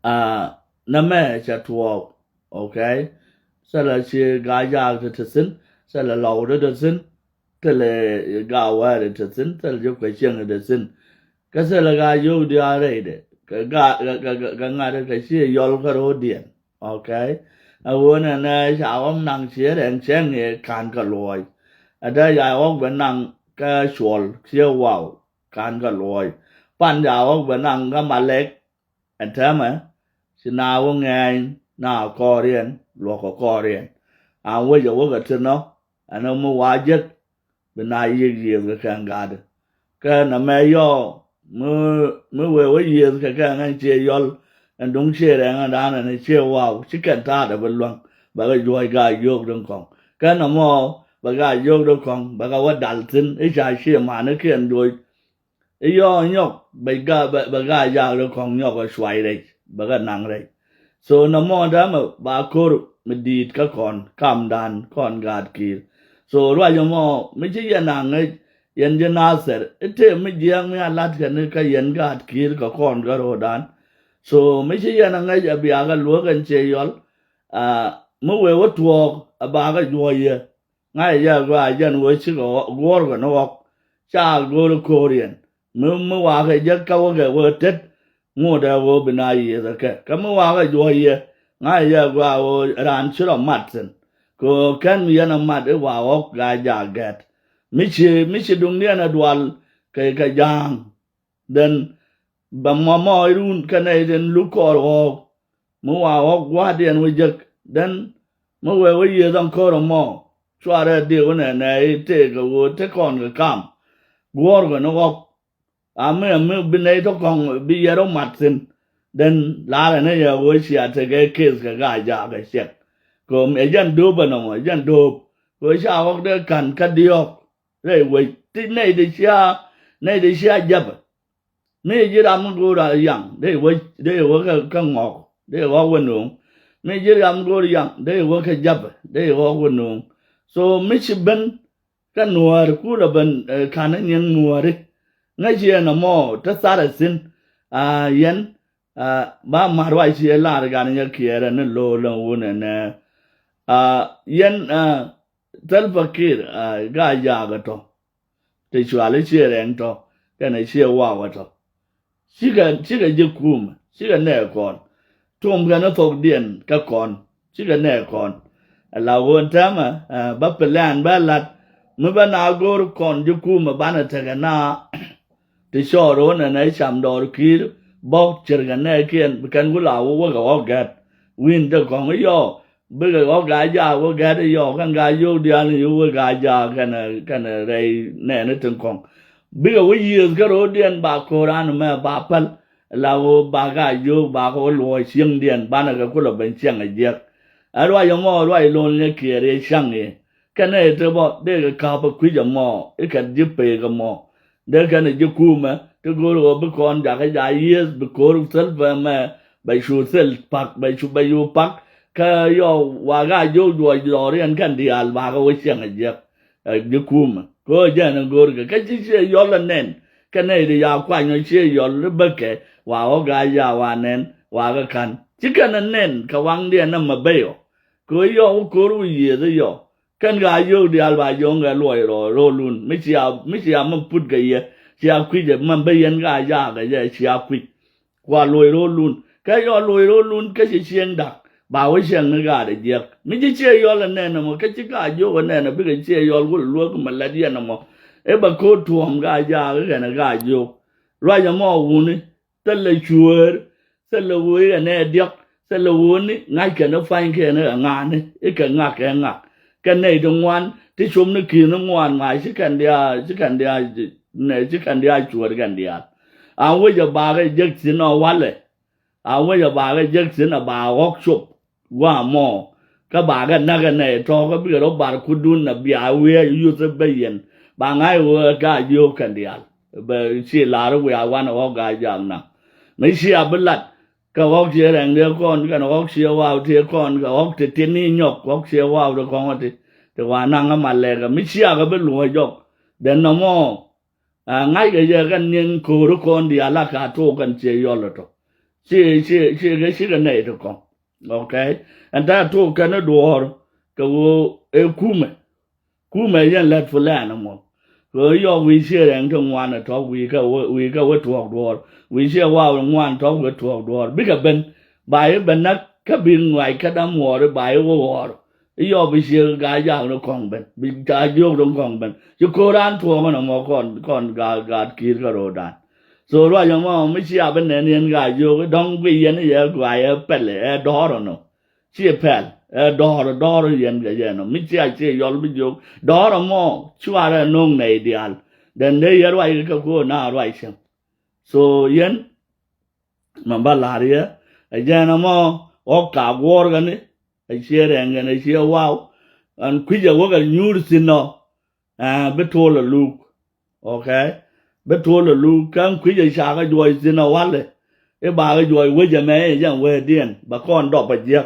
na me cha tuo okay sala chi ga ya de sin sala lao de sin tele ga wa de sin tele jo kwe chen de sin ka sala ga yo dia re de ga nga de ka chi yol ka ro dien okay a wona na cha om nang che de chen ye kan ka loi a da ya om ben nang ka chol che wow kan ka loi pan ya om ben nang ka ma lek an ta ma si na wo ngai na ko rien lo ko rien a wo yo wo ga tin no an mo wa jet be na yi ga kan ga de ka na me yo mo we wo yi ga kan ngai che yol an dong che re nga da na che wow chi kan ta da ben long ba ga yo ga yo dong kong ka na mo ba ga yo dong kong ba ga wa dal tin e cha che ma na ken do yo nhóc bà ga ya lo kong nhóc ga swai dei bà ga nang dei so na mo da ma ba ko me dit ka kon kam dan kon gad ki so ro yo mo me ji ya nang yen je na ser ete me ji ang me lat ka ne ka yen gad ki ka kon ga ro dan so me ji ya nang ya bi ga lo kan che yol mo we wo tuo ba ga yo ye ngai ya ga yen wo chi go ga no cha go korean mo wa ga je ka wo ga wo tet ngo da wo bina yi da ka mo wa ga jo ye nga ya gwa wo ran chu lo mat sen ko kan mi na mat e wa wo ga ja get mi chi dung ne na dwal ka jang den ba mo run ka ne den lu ko wo mo wa wo gwa den wo je den mo we wo ye dang ko mo chwa re de wo ne ne te ga wo te kon ga kam gor ga no wo me bine to kong bi yero matin den la ne ya wo sia te ge kes ga ja ga set ko me jan do ba no jan do ko sha ho de kan ka dio re we ti ne de sia jab me ji ram go ra yang de wo ka ngok de wo wo nu me ji ram go yang de wo ka jab de wo wo nu so me chi ben ka nuar ku la ben kan ne nuar ngay chia nó mò tất cả là xin yen ba marwai chia la ga ne kia ra ne lo lo wona ne yen tal fakir ga ya ga to te chwa le chia ren to cái này chia wa wa to chi ga je kum chi ga ne kon tum ga no tok dien ka kon chi ga ne kon la won ta ma ba plan ba lat mu ba na go kon je kum ba na ta ga na ti so ro na nei cham do ki bo cher ga ne kien kan gu la wo ga o ga win de kong yo be ga o ga ja wo ga de yo kan ga yo dia ni wo ga ja kan re ne ne tung kong be ga wo yi ga ro dien ba ko ran ma ba pal la wo ba ga yo ba ko lo xiang dien ba na ga ku lo ben xiang a je a ro yo mo ro lo ne ki re xiang ni kan ne de bo de ga ka ba ku ja mo e ka ji pe ga mo de kan je kuma to go ro be kon ja ga ja yes be ko sel ba ma ba shu sel pak ba shu ba yu pak ka yo wa ga yo yo ren kan di al ba ga wo chen je kuma ko ja na go ga ka chi yo la nen ka ne de ya kwa nyo chi yo le be ke wa o ga ya wa nen wa ga kan chi kan nen ka wang de na ma be yo ko yo ko ru ye de yo kan ga yo di al ba yo ga ro lun mi chia ma put ga ye chia kwi de man be yen ga ya ga ye chia kwi kwa ro lun ka yo ro lun ka chi chen dak ba wo chen na ga de je mi chi che yo la ne na mo ka chi ga yo ga ne na bi ga che yo gu lo ko ma la di na mo e ba ko tuom ga ya ga na ga yo lo ya mo wu ni te le chuer se le wo ga ne diok se le wo ni ngai ka na fain ke na nga ni e ka nga ka nga cái này đồng ngoan thì chúng nó kia nó ngoan mãi chứ cần đi này chứ cần đi chuột cần đi bây giờ bà cái giấc xin nó quá lệ bây giờ bà cái giấc xin là bà góc chụp qua mò các bà cái này cho cái bây giờ bà cứ đun là bia huế yêu sẽ bây giờ bà ngay vừa cái yêu cần đi bởi chỉ là nó huế quan nó có cái dạng nào mấy xe bên lật cái góc xe rằng đứa con cái nó góc xe vào thì con cái góc thì tiền đi nhọc góc xe vào được con thì qua năng mà lẹ cái mấy xe cái bên lùi nhọc đến nó mò ngay cái giờ cái niên cô đó con đi ala cả thô cần xe vô rồi she ga nei to ko okay and that to kana door ko e kume yan let fulana mo ko yo we she ran to wan to we ka to door we she wa wan to door big ben bai ben na ka bin ngoài ka da mo bai wo yo bi she ga ya no kong ben bi ta yo dong kong ben ju ko ran to mo mo kon ga ki ka ro dan so lo yo mo mi chi a ben ne ga yo dong bi yen ye gwa ye pel e do no chi pel e do yen ga ye no mi chi a chi yo bi yo do mo chwa ra nong nei dial den ne ye roi ka ko na roi chen so yen ma ba la ria e je no mo o ka wor ga ni e chi re nga ne chi wow an kwi je wo ga nyur sin no be to lo lu okay be to lo lu kan kwi je sha ga jo sin no wa le e ba ga jo we je me yan we dien ba kon do ba je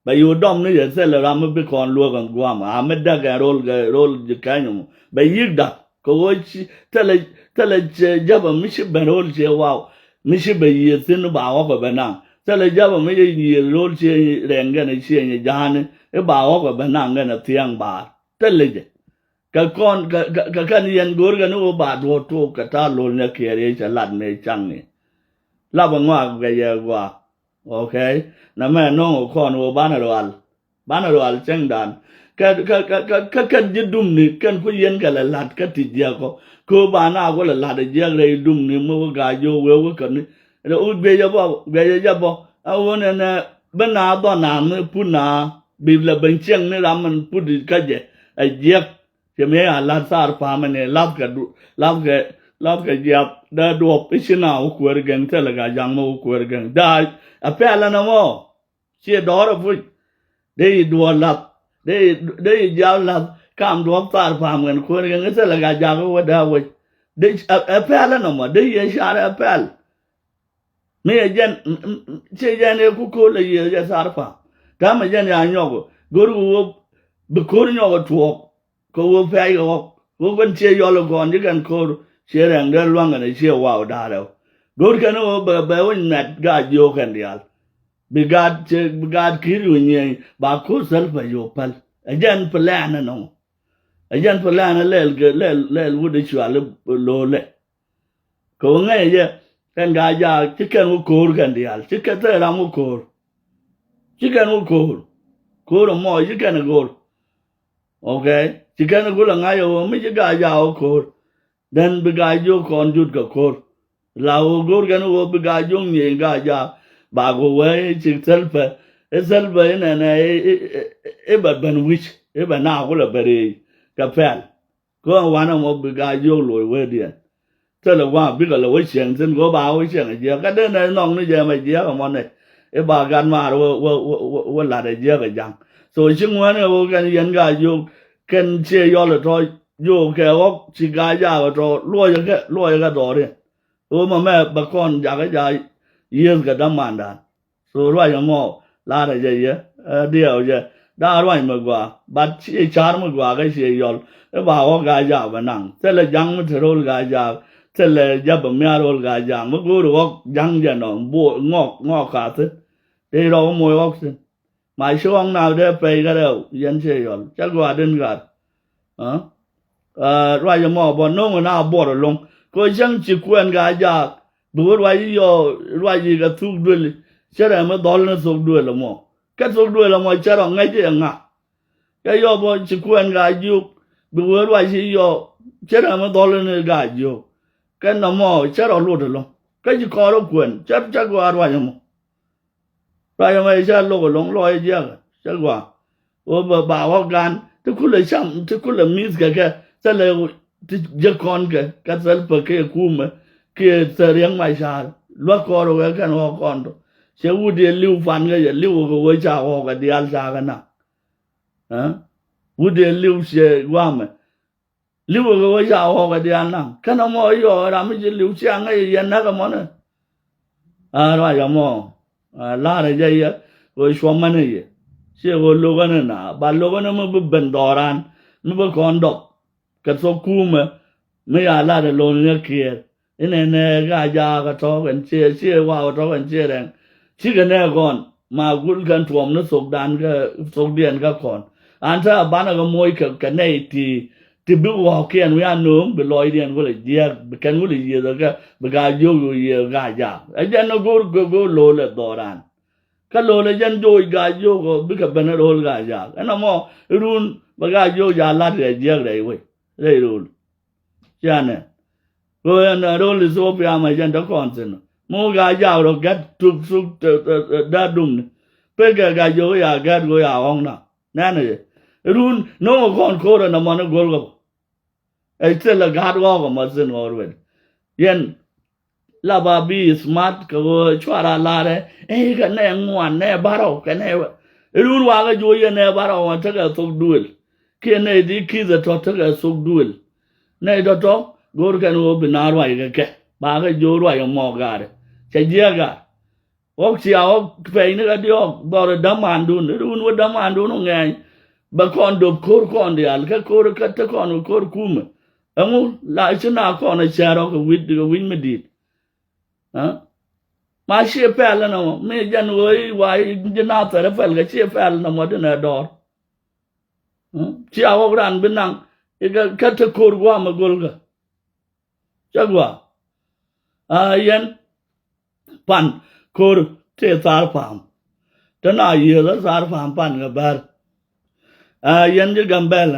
ba yu dom ni je se le ram be kon lu gan gwa ma me da ga rol je ka nyu ba yig da ko wo chi tele je ba mi shi ba rol je wow mi shi ba yi sin ba wa ba na tele je ba mi yi rol je ren ga ne chi ni ja ne e ba wa ba na ga na tiang ba tele je ka kon ka ni yan gor ga no ba do to ka ta lo ne ke re cha lat me chang ni la ba ngwa ga ye gwa okay na me no ko no ba na ro al chang dan ka ji dum ni kan ku yen ka la lat ka ti dia ko ba na ko la lat je re dum ni mo ga yo we ka ni ro u be ya bo a wo ne na ba na do na ne pu na bi la ben chang ni ram man pu di ka je a je je me a la sar pa ma ne lab ka je da do pi na ku er gen te la ga jang mo ku er gen da a pe la na mo che do ro pu de do lab de ja lab kam do sar pa ma ku er gen te la ga jang wo da wo de a pe la na mo de ye sha a pe me jen che jen e ku le ye sar pa ta ma jen ya nyo go wo be ko nyo go to ko wo pe wo ben che yo lo gon ji kan ko che rang de luang ne che wa da do go kan wo be wo net ga yo kan dial bi gad ki ru ni ba ko sel pa yo pal jen plan no jen plan le wo de chwa lo le ko ngai je kan ga ja ti kan wo ko kan dial ti ka te ra mo ko mo ji kan go okay chỉ cần nó là ngay rồi mấy cái gà giàu cột then bị gà vô còn chút cả cột là cột cái nó bị gà vô nhiều gà giàu bà cô ấy chỉ selfie này ấy bà bên which ấy bà nào cũng là bà đi cà phê có ông nào mà bị gà vô lùi về điện thế là qua biết là với chuyện xin có bà với chuyện gì cái đó này nong nó giờ mày gì ở món này ấy bà gan mà wo là để gì cái dạng rồi chứ ngoan này wo cái dân gà vô kan che yo le to yo ke o chi ga ja ga to lo ya ga do de o ma me ba kon ja ga ja yen ga da man da so ro ya mo la de ye de yo ye da ro ma gwa ba chi char ma gwa ga che yo e ba o ga ja ba nang te le jang ma ro ga ja te le ja ba mya ro ga ja ma go ro jang ja no bo ngo ka te de ro mo yo sin mai xuống nào để về cái đâu dân chơi rồi chắc qua đến gạt rồi giờ mà bọn nó nào bỏ rồi luôn có dân chỉ quen cái giờ bữa rồi gì cái thuốc đuôi chắc là mới đón nó thuốc đuôi là mà cái thuốc đuôi là mà chắc là ngay thế ngã cái giờ bọn chỉ quen cái gì bữa rồi gì chắc là mới đón nó cái gì cái nó mà chắc là luôn rồi cái gì có đâu quen chắc qua rồi mà rồi mà cha lô lông lôi gì chắc quá, ô bà họ gan, tôi cứ lấy chăm, tôi cứ lấy mít cái, tôi lấy giấc con cái sel bờ cái cùm cái riêng mai cha, lúc có rồi cái họ con đó, sẽ u đi lưu phán cái lưu cái cha họ cái đi ăn cha cái nào, u đi lưu sẽ qua mà, lưu cái cha họ cái đi ăn nào, cái nào mà yo làm cái lưu cha cái gì nó cái món này, rồi giờ mà la ra jay wo shwamane ye se wo logana na ba logana mo be bendoran mo be kondo ka so kuma me ya la de lo ne kier ne ga ja ga to kan che wa to kan che ren chi ga ne gon ma gul kan tuom no sok dan ga sok dien ga kon an ta bana ga moy ka ne ti bu wa kian wi an no be loy dien go le dia be kan go le ye ga be ga yo ye ga ja a jan no go lo le doran ka lo le jan jo ga yo go be ka ban ro ga ja ana mo run ba ga yo ja la de je le we le run ja ne rồi nó rồi là số bây mà dân đó còn gì nữa mua gà giàu rồi gắt trục đã đúng bây giờ gà vô ya gắt go ya ông nào nè này run nó mà còn cố rồi nó mà nó gol go ấy thế là gắt go mà dân ngồi vậy yên là bà bi smart cái chua ra la đấy ấy cái này ngoan này bảo cái này run vào cái vô ya này bảo mà chắc là thuộc đuổi cái này đi khi giờ cho chắc là thuộc đuổi này đó đó gor kan wo binarwa ga ke ba ga jorwa yo mo gare che jega ok si aw pe ni ga dio bor da mandun run wo da mandun ngai ba kon do kor kon dial ka kor ka ta kon kor kum amu la chuna kon a charo ko win medit ha ma she pel no me jan wo wa jina ta pel ga she pel no mo na dor chi aw ran binang ga ka ta kor wa ma gol ga chagwa yan pan kor te tar pam tana ye la tar pam pan ga bar yan je gambel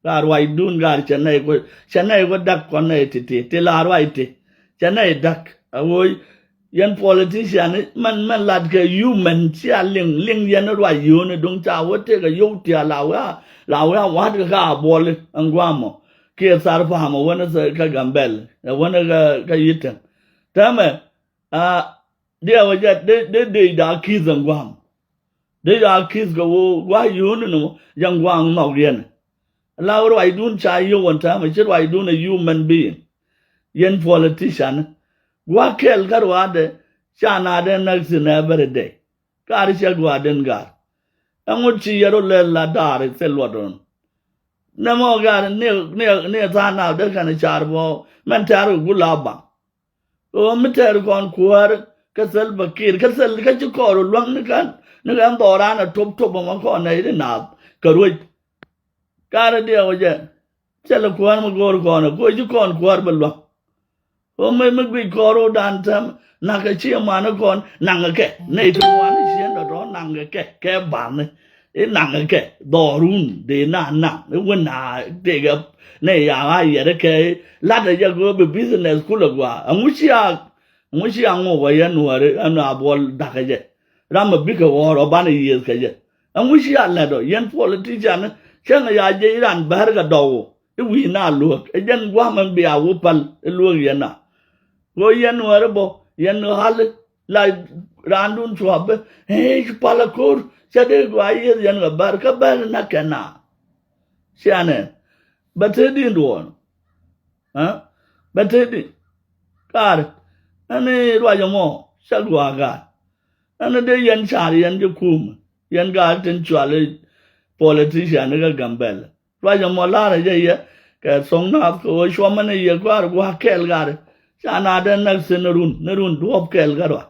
gar wai dun gar chanai ko dak kon ne ti lar wai ti chanai dak awoy yan politician man lad ke human chia ling yan roi yu ne dong cha wo te ga yu ti la wa wat ga bol angwamo kia sarfa hama wana ka gambel wana ka yitan tama dia waja de da kizan gwam de da kiz go wa yunu no yang gwang mau rien lauro ai dun cha yo wan tama chir wai dun a human being yen politician wa kel garwa de chana de next never day kar cha gwa den gar anguchi yaro le la dar se lodon namo gar ne ta na de kan charbo man taru gulaba o meter kon kuar kasal bakir kasal ka chu ko luang ne kan dora na top ma ko nei de na karui kar de o je chalo kuar ma gor kon ko ju kon kuar balwa o me gwi koro dan tam na ka chi ma na kon nang ke nei tu wan sien do nang ke ban ne nang ke dorun de na wen na de ga ne ya ga ye de ke la de ya go business ku lo gwa musia ngo wa ya no re ana bol da ka je ram bi ka wo ro ba ne ye ka je musia la do yen politician chen ya je ran bar ga do wi na lu e jen gwa man bi a wo pal lu ye na go yen no re bo yen no hal la randun swab he palakor chade gwa ye yen ga bar ka bar na kana siane batedi ndon ha batedi kar ane rwa yo mo sagwa ga ane de yen char yen de kum yen ga tin chwale politician ga gambel rwa yo mo la re ye ka song na ko shwa mane ye gwa kel gar sana de na sinurun duop kel garwa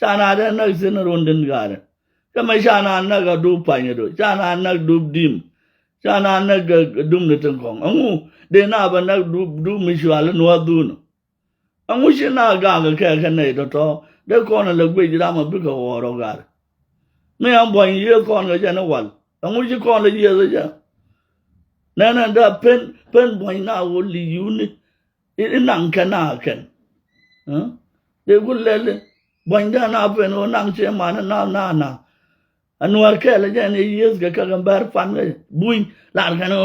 sana de na sinurun din gar kama sana na ga du pa ni do sana na du dim sana na ga dum ne tan kong angu de na ba na du mi shwale no du no angu shi na ga ke ne do to de ko na le gwe jira ma bi ko woro gar me am bo ye ko na ja na wal angu shi ko na ye za ja na da pen bo na wo li uni nang kana ken de gullele bo nda na pen o nang che ma na anwar ke la ja ne yes ga ka gambar fan buin la kana